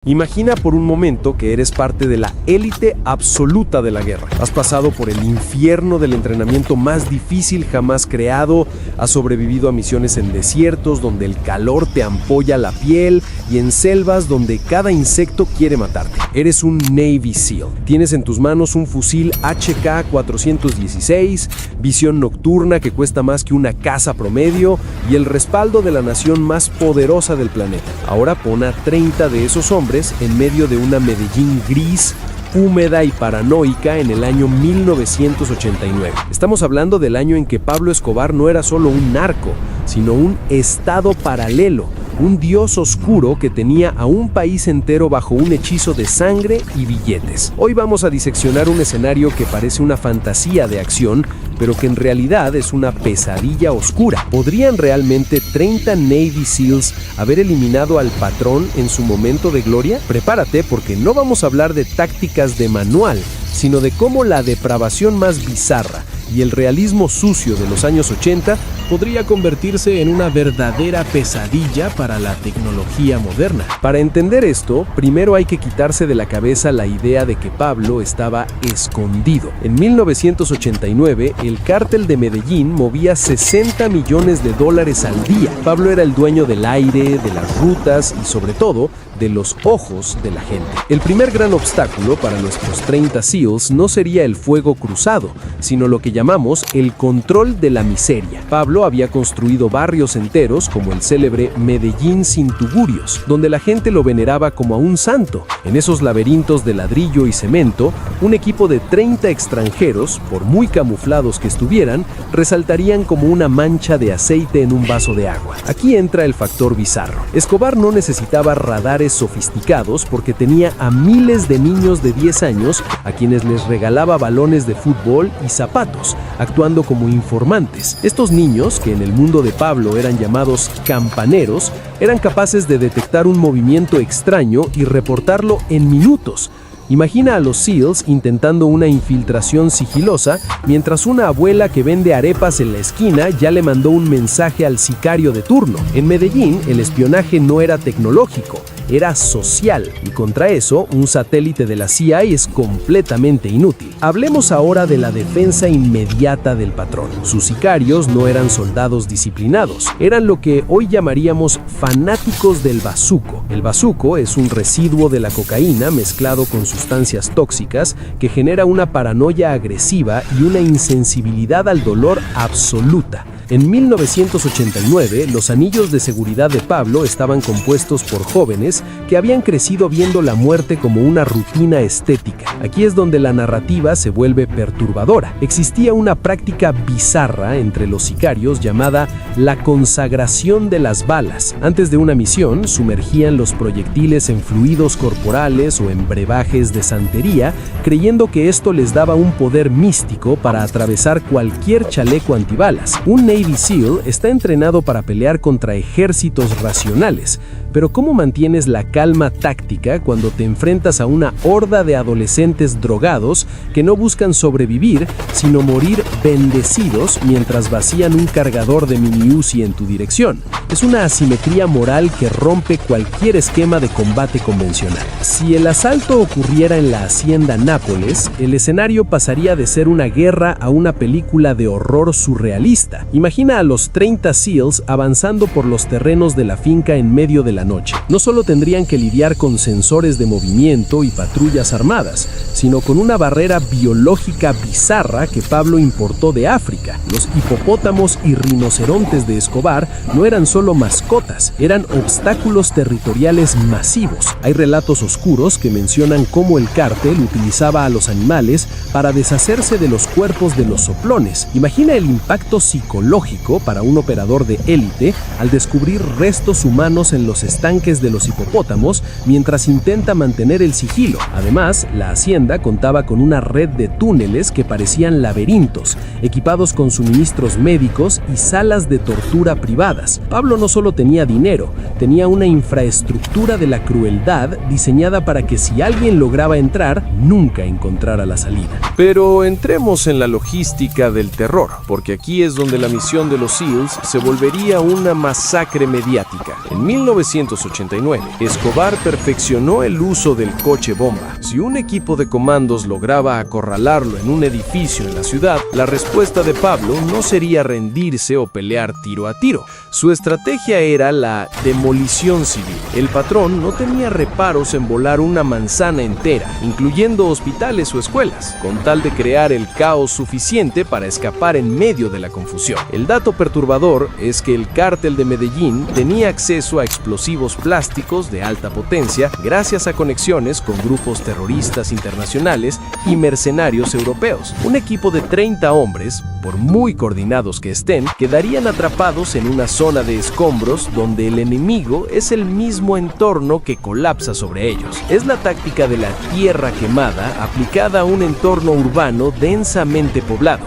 Imagina por un momento que eres parte de la élite absoluta de la guerra. Has pasado por el infierno del entrenamiento más difícil jamás creado, has sobrevivido a misiones en desiertos donde el calor te ampolla la piel y en selvas donde cada insecto quiere matarte. Eres un Navy SEAL. Tienes en tus manos un fusil HK-416, visión nocturna que cuesta más que una casa promedio y el respaldo de la nación más poderosa del planeta. Ahora pon a 30 de esos hombres en medio de una Medellín gris, húmeda y paranoica en el año 1989. Estamos hablando del año en que Pablo Escobar no era solo un narco, sino un estado paralelo, un dios oscuro que tenía a un país entero bajo un hechizo de sangre y billetes. Hoy vamos a diseccionar un escenario que parece una fantasía de acción, pero que en realidad es una pesadilla oscura. ¿Podrían realmente 30 Navy SEALs haber eliminado al patrón en su momento de gloria? Prepárate porque no vamos a hablar de tácticas de manual, sino de cómo la depravación más bizarra y el realismo sucio de los años 80 podría convertirse en una verdadera pesadilla para la tecnología moderna. Para entender esto, primero hay que quitarse de la cabeza la idea de que Pablo estaba escondido. En 1989, el cártel de Medellín movía $60 millones al día. Pablo era el dueño del aire, de las rutas y sobre todo de los ojos de la gente. El primer gran obstáculo para nuestros 30 SEALs no sería el fuego cruzado, sino lo que llamamos el control de la miseria. Pablo había construido barrios enteros como el célebre Medellín sin tugurios, donde la gente lo veneraba como a un santo. En esos laberintos de ladrillo y cemento, un equipo de 30 extranjeros, por muy camuflados que estuvieran, resaltarían como una mancha de aceite en un vaso de agua. Aquí entra el factor bizarro. Escobar no necesitaba radares sofisticados porque tenía a miles de niños de 10 años a quienes les regalaba balones de fútbol y zapatos, actuando como informantes. Estos niños, que en el mundo de Pablo eran llamados campaneros, eran capaces de detectar un movimiento extraño y reportarlo en minutos. Imagina a los SEALs intentando una infiltración sigilosa mientras una abuela que vende arepas en la esquina ya le mandó un mensaje al sicario de turno. En Medellín, el espionaje no era tecnológico, era social, y contra eso, un satélite de la CIA es completamente inútil. Hablemos ahora de la defensa inmediata del patrón. Sus sicarios no eran soldados disciplinados, eran lo que hoy llamaríamos fanáticos del bazuco. El bazuco es un residuo de la cocaína mezclado con sustancias tóxicas que genera una paranoia agresiva y una insensibilidad al dolor absoluta. En 1989, los anillos de seguridad de Pablo estaban compuestos por jóvenes que habían crecido viendo la muerte como una rutina estética. Aquí es donde la narrativa se vuelve perturbadora. Existía una práctica bizarra entre los sicarios llamada la consagración de las balas. Antes de una misión, sumergían los proyectiles en fluidos corporales o en brebajes de santería, creyendo que esto les daba un poder místico para atravesar cualquier chaleco antibalas. Un Navy SEAL está entrenado para pelear contra ejércitos racionales, pero ¿cómo mantienes la calma táctica cuando te enfrentas a una horda de adolescentes drogados que no buscan sobrevivir, sino morir bendecidos mientras vacían un cargador de mini Uzi en tu dirección? Es una asimetría moral que rompe cualquier esquema de combate convencional. Si el asalto ocurriera en la hacienda Nápoles, el escenario pasaría de ser una guerra a una película de horror surrealista. Imagina a los 30 SEALs avanzando por los terrenos de la finca en medio de la noche. No solo tendrían que lidiar con sensores de movimiento y patrullas armadas, sino con una barrera biológica bizarra que Pablo importó de África. Los hipopótamos y rinocerontes de Escobar no eran solo mascotas, eran obstáculos territoriales masivos. Hay relatos oscuros que mencionan cómo el cártel utilizaba a los animales para deshacerse de los cuerpos de los soplones. Imagina el impacto psicológico para un operador de élite al descubrir restos humanos en los estanques de los hipopótamos mientras intenta mantener el sigilo. Además, la hacienda contaba con una red de túneles que parecían laberintos, equipados con suministros médicos y salas de tortura privadas. Pablo no solo tenía dinero, tenía una infraestructura de la crueldad diseñada para que si alguien lograba entrar, nunca encontrara la salida. Pero entremos en la logística del terror, porque aquí es donde la misión de los SEALs se volvería una masacre mediática. En 1989, Escobar perfeccionó el uso del coche bomba. Si un equipo de comandos lograba acorralarlo en un edificio en la ciudad, la respuesta de Pablo no sería rendirse o pelear tiro a tiro. Su estrategia era la demolición civil. El patrón no tenía reparos en volar una manzana entera, incluyendo hospitales o escuelas, con tal de crear el caos suficiente para escapar en medio de la confusión. El dato perturbador es que el cártel de Medellín tenía acceso a explosivos plásticos de alta potencia gracias a conexiones con grupos terroristas internacionales y mercenarios europeos. Un equipo de 30 hombres, por muy coordinados que estén, quedarían atrapados en una zona de escombros donde el enemigo es el mismo entorno que colapsa sobre ellos. Es la táctica de la tierra quemada aplicada a un entorno urbano densamente poblado,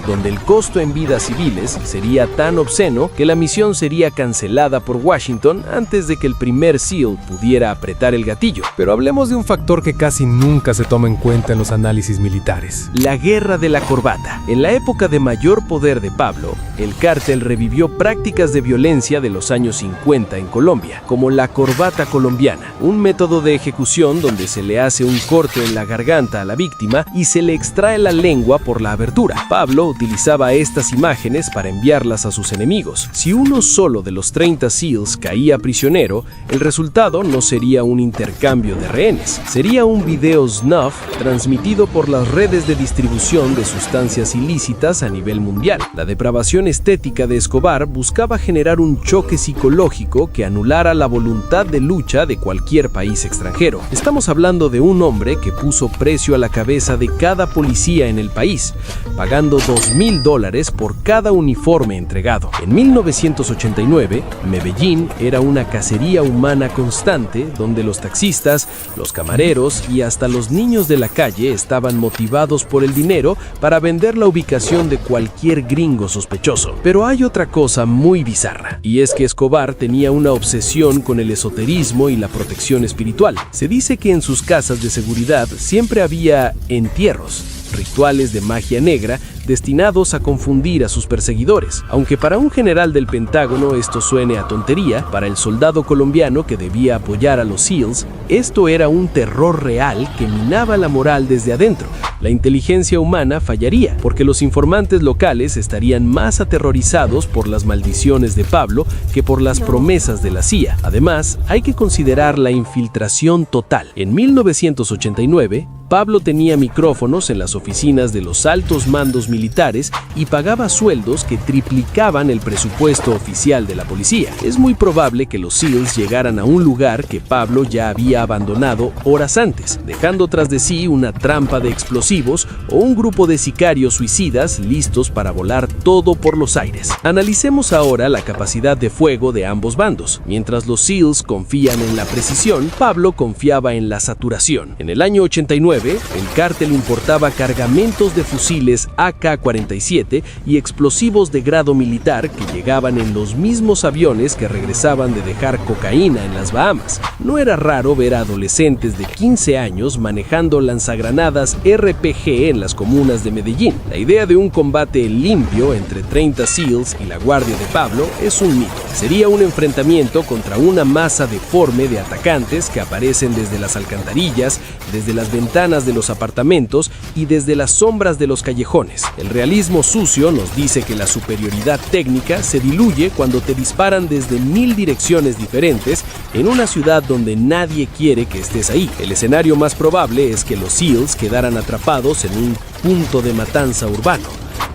donde el costo en vidas civiles sería tan obsceno que la misión sería cancelada por Washington antes de que el primer SEAL pudiera apretar el gatillo. Pero hablemos de un factor que casi nunca se toma en cuenta en los análisis militares: la guerra de la corbata. En la época de mayor poder de Pablo, el cártel revivió prácticas de violencia de los años 50 en Colombia, como la corbata colombiana, un método de ejecución donde se le hace un corte en la garganta a la víctima y se le extrae la lengua por la abertura. Pablo utilizaba estas imágenes para enviarlas a sus enemigos. Si uno solo de los 30 SEALs caía prisionero, el resultado no sería un intercambio de rehenes, sería un video snuff transmitido por las redes de distribución de sustancias ilícitas a nivel mundial. La depravación estética de Escobar buscaba generar un choque psicológico que anulara la voluntad de lucha de cualquier país extranjero. Estamos hablando de un hombre que puso precio a la cabeza de cada policía en el país, pagando $2,000 por cada uniforme entregado. En 1989, Medellín era una cacería humana constante donde los taxistas, los camareros y hasta los niños de la calle estaban motivados por el dinero para vender la ubicación de cualquier gringo sospechoso. Pero hay otra cosa muy bizarra, y es que Escobar tenía una obsesión con el esoterismo y la protección espiritual. Se dice que en sus casas de seguridad siempre había entierros, rituales de magia negra destinados a confundir a sus perseguidores. Aunque para un general del Pentágono esto suene a tontería, para el soldado colombiano que debía apoyar a los SEALs, esto era un terror real que minaba la moral desde adentro. La inteligencia humana fallaría, porque los informantes locales estarían más aterrorizados por las maldiciones de Pablo que por las promesas de la CIA. Además, hay que considerar la infiltración total. En 1989, Pablo tenía micrófonos en las oficinas de los altos mandos militares y pagaba sueldos que triplicaban el presupuesto oficial de la policía. Es muy probable que los SEALs llegaran a un lugar que Pablo ya había abandonado horas antes, dejando tras de sí una trampa de explosivos o un grupo de sicarios suicidas listos para volar todo por los aires. Analicemos ahora la capacidad de fuego de ambos bandos. Mientras los SEALs confían en la precisión, Pablo confiaba en la saturación. En el año 89, el cártel importaba cargamentos de fusiles AK-47 y explosivos de grado militar que llegaban en los mismos aviones que regresaban de dejar cocaína en las Bahamas. No era raro ver a adolescentes de 15 años manejando lanzagranadas RPG en las comunas de Medellín. La idea de un combate limpio entre 30 SEALs y la guardia de Pablo es un mito. Sería un enfrentamiento contra una masa deforme de atacantes que aparecen desde las alcantarillas, desde las ventanas de los apartamentos y desde las sombras de los callejones. El realismo sucio nos dice que la superioridad técnica se diluye cuando te disparan desde 1000 direcciones diferentes en una ciudad donde nadie quiere que estés ahí. El escenario más probable es que los SEALs quedaran atrapados en un punto de matanza urbano,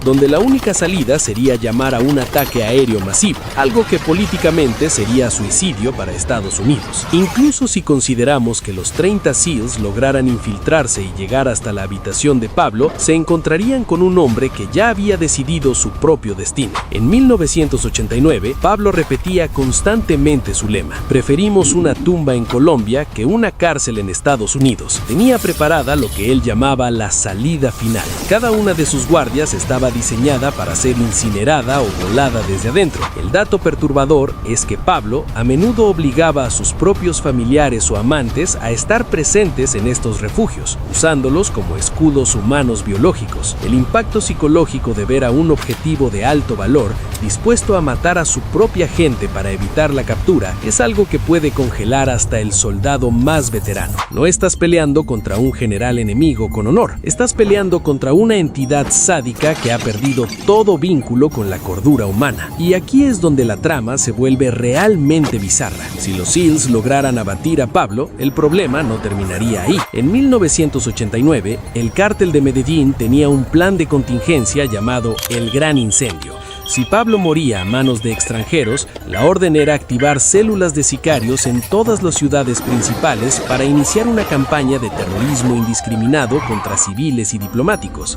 donde la única salida sería llamar a un ataque aéreo masivo, algo que políticamente sería suicidio para Estados Unidos. Incluso si consideramos que los 30 SEALs lograran infiltrarse y llegar hasta la habitación de Pablo, se encontrarían con un hombre que ya había decidido su propio destino. En 1989, Pablo repetía constantemente su lema: preferimos una tumba en Colombia que una cárcel en Estados Unidos. Tenía preparada lo que él llamaba la salida final. Cada una de sus guardias estaba estaba diseñada para ser incinerada o volada desde adentro. El dato perturbador es que Pablo a menudo obligaba a sus propios familiares o amantes a estar presentes en estos refugios, usándolos como escudos humanos biológicos. El impacto psicológico de ver a un objetivo de alto valor dispuesto a matar a su propia gente para evitar la captura es algo que puede congelar hasta el soldado más veterano. No estás peleando contra un general enemigo con honor, estás peleando contra una entidad sádica que ha perdido todo vínculo con la cordura humana. Y aquí es donde la trama se vuelve realmente bizarra. Si los SEALs lograran abatir a Pablo, el problema no terminaría ahí. En 1989, el cártel de Medellín tenía un plan de contingencia llamado el Gran Incendio. Si Pablo moría a manos de extranjeros, la orden era activar células de sicarios en todas las ciudades principales para iniciar una campaña de terrorismo indiscriminado contra civiles y diplomáticos.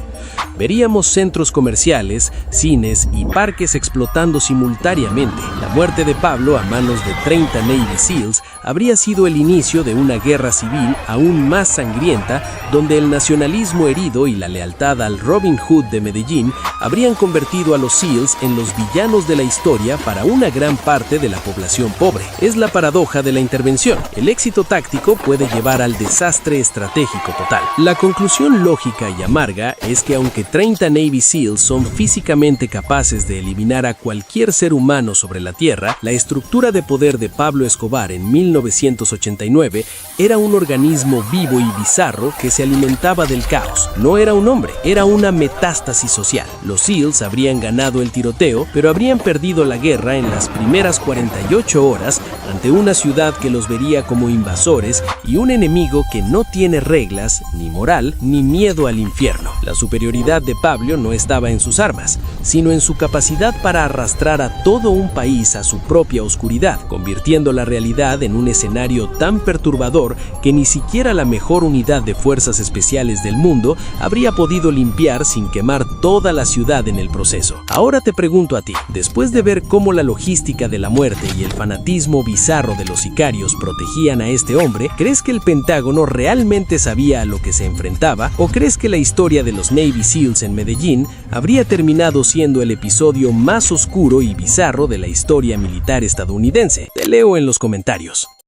Veríamos centros comerciales, cines y parques explotando simultáneamente. La muerte de Pablo a manos de 30 Navy SEALs habría sido el inicio de una guerra civil aún más sangrienta, donde el nacionalismo herido y la lealtad al Robin Hood de Medellín habrían convertido a los SEALs en los villanos de la historia para una gran parte de la población pobre. Es la paradoja de la intervención. El éxito táctico puede llevar al desastre estratégico total. La conclusión lógica y amarga es que aunque 30 Navy SEALs son físicamente capaces de eliminar a cualquier ser humano sobre la Tierra, la estructura de poder de Pablo Escobar en 1989 era un organismo vivo y bizarro que se alimentaba del caos. No era un hombre, era una metástasis social. Los SEALs habrían ganado el tiroteo, pero habrían perdido la guerra en las primeras 48 horas ante una ciudad que los vería como invasores y un enemigo que no tiene reglas, ni moral, ni miedo al infierno. La superioridad de Pablo no estaba en sus armas, sino en su capacidad para arrastrar a todo un país a su propia oscuridad, convirtiendo la realidad en un escenario tan perturbador que ni siquiera la mejor unidad de fuerzas especiales del mundo habría podido limpiar sin quemar toda la ciudad en el proceso. Ahora te pregunto a ti, después de ver cómo la logística de la muerte y el fanatismo bizarro de los sicarios protegían a este hombre, ¿crees que el Pentágono realmente sabía a lo que se enfrentaba? ¿O crees que la historia de los Navy SEALs en Medellín habría terminado siendo el episodio más oscuro y bizarro de la historia militar estadounidense? Te leo en los comentarios.